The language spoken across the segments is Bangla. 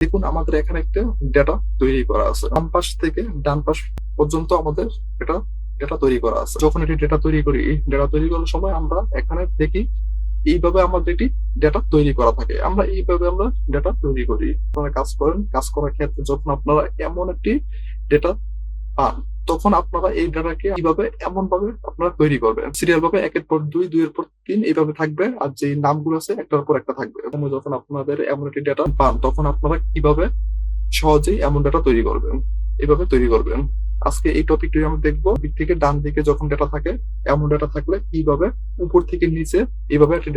দেখুন আমাদের এখানে একটা ডেটা তৈরি করা আছে, বাম পাশ থেকে ডান পাশ পর্যন্ত আমাদের এটা ডেটা তৈরি করা আছে। যখন এটি ডেটা তৈরি করি, এই ডেটা তৈরি করার সময় আমরা এখানে দেখি এইভাবে আমাদের এটি ডেটা তৈরি করা থাকে। আমরা এইভাবে আমরা ডেটা তৈরি করি। আপনারা কাজ করেন, কাজ করার ক্ষেত্রে যখন আপনারা এমন একটি ডেটা পান, তখন আপনারা এই ডেটাকে কিভাবে এমন ভাবে আপনারা তৈরি করবেন, সিরিয়াল ভাবে একের পর দুই, দুইয়ের পর তিন এইভাবে থাকবে, আর যে নামগুলো আছে একটার পর একটা থাকবে। এবং যখন আপনাদের এমন একটি ডেটা পান, তখন আপনারা কিভাবে সহজেই এমন ডেটা তৈরি করবেন, এইভাবে তৈরি করবেন। আজকে এই টপিকটি আমরা দেখবো, দিক থেকে ডান দিকে যখন ডেটা থাকে, এমন ডেটা থাকলে কিভাবে উপর থেকে নিচে এইভাবে একটি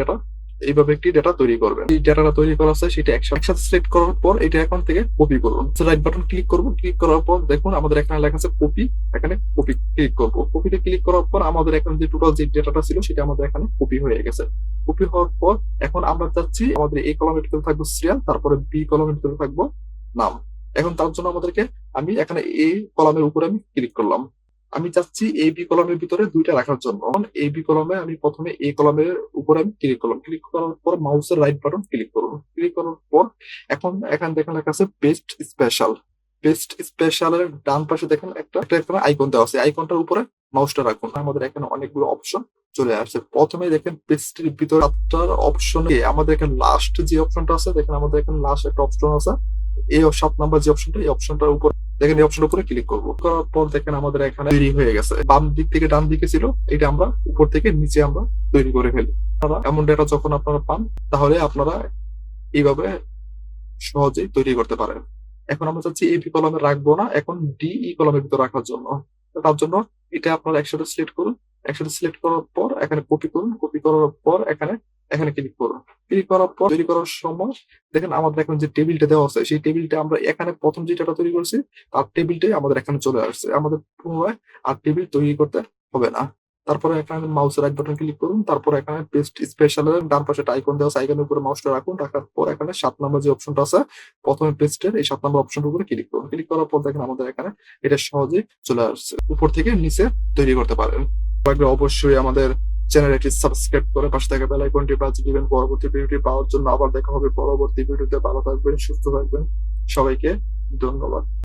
ডেটা তৈরি করবেন। এই ডেটাটা তৈরি করা আছে সেটা একসাথে সিলেক্ট করার পর এটা এখন থেকে কপি করুন। রাইট বাটন ক্লিক করবো, ক্লিক করার পর দেখুন আমাদের এখানে লেখা আছে কপি। এখানে কপি ক্লিক করবো। কপিতে ক্লিক করার পর আমাদের এখানে যে টোটাল যে ডেটাটা ছিল সেটা আমাদের এখানে কপি হয়ে গেছে। কপি হওয়ার পর এখন আমরা চাচ্ছি আমাদের এই কলামের ভিতরে থাকবো সিরিয়াল, তারপরে বি কলামের ভিতরে থাকবো নাম। এখন তার জন্য আমাদেরকে আমি এখানে এই কলামের উপরে আমি ক্লিক করলাম। আমি চাচ্ছি এই বি কলামের ভিতরে দুইটা রাখার জন্য। এই বি কলামে আমি প্রথমে এই কলামের উপরে আমি ক্লিক করলাম। ক্লিক করার পর মাউসের রাইট বাটন ক্লিক করুন। ক্লিক করার পর এখন এখানে দেখেন লেখা আছে পেস্ট স্পেশাল। পেস্ট স্পেশালের ডান পাশে দেখেন একটা আইকন দেওয়া আছে। আইকনটার উপরে মাউসটা রাখুন। আমাদের এখানে অনেকগুলো অপশন চলে আসছে। প্রথমে দেখেন পেস্টের ভিতরে সাতটার অপশন, আমাদের এখানে লাস্ট যে অপশনটা আছে, দেখেন আমাদের এখানে লাস্ট একটা অপশন আছে, এই 7 নাম্বার যে অপশনটা, এই অপশনটার উপর দেখেন, এই অপশনের উপরে ক্লিক করবো। করার পর দেখেন আমাদের এখানে তৈরি হয়ে গেছে। বাম দিক থেকে ডান দিকে ছিল, এটা আমরা উপর থেকে নিচে আমরা তৈরি করে ফেলি। আপনারা এমন ডেটা যখন আপনারা পান, তাহলে আপনারা এইভাবে সহজেই তৈরি করতে পারেন। এখন আমরা চাচ্ছি এবি কলামে রাখবো না, এখন ডিই কলামের ভিতর রাখার জন্য। তার জন্য এটা আপনারা একসাথে সিলেক্ট করুন। একসাথে সিলেক্ট করার পর এখানে কপি করুন। কপি করার পর এখানে ক্লিক করুন। ক্লিক করার পর তৈরি করার সময় দেখেন আমাদের এখন যে টেবিলটা দেওয়া আছে, সেই টেবিলটা আমরা এখানে প্রথম যেটা তৈরি করছি তার টেবিলটাই আমাদের এখানে চলে আসছে। আমাদের পুনরায় আর টেবিল তৈরি করতে হবে না। তারপরে এখানে মাউসের রাইট বাটন ক্লিক করুন। তারপর এখানে পেস্ট স্পেশালের ডান পাশে একটা আইকন দেওয়া আছে, আইকনের উপরে মাউসটা রাখুন। রাখার পর এখানে 7 নাম্বার যে অপশনটা আছে, প্রথমে পেস্টের এই 7 নাম্বার অপশনটার উপরে ক্লিক করুন। ক্লিক করার পর দেখেন আমাদের এখানে এটা সহজেই চলে আসছে। উপর থেকে নিচে তৈরি করতে পারেন। অবশ্যই আমাদের চ্যানেলটি সাবস্ক্রাইব করে পাশে থাকা বেল আইকনটি বাজিয়ে দিবেন পরবর্তী ভিডিওটি পাওয়ার জন্য। আবার দেখা হবে পরবর্তী ভিডিওতে। ভালো থাকবেন, সুস্থ থাকবেন। সবাইকে ধন্যবাদ।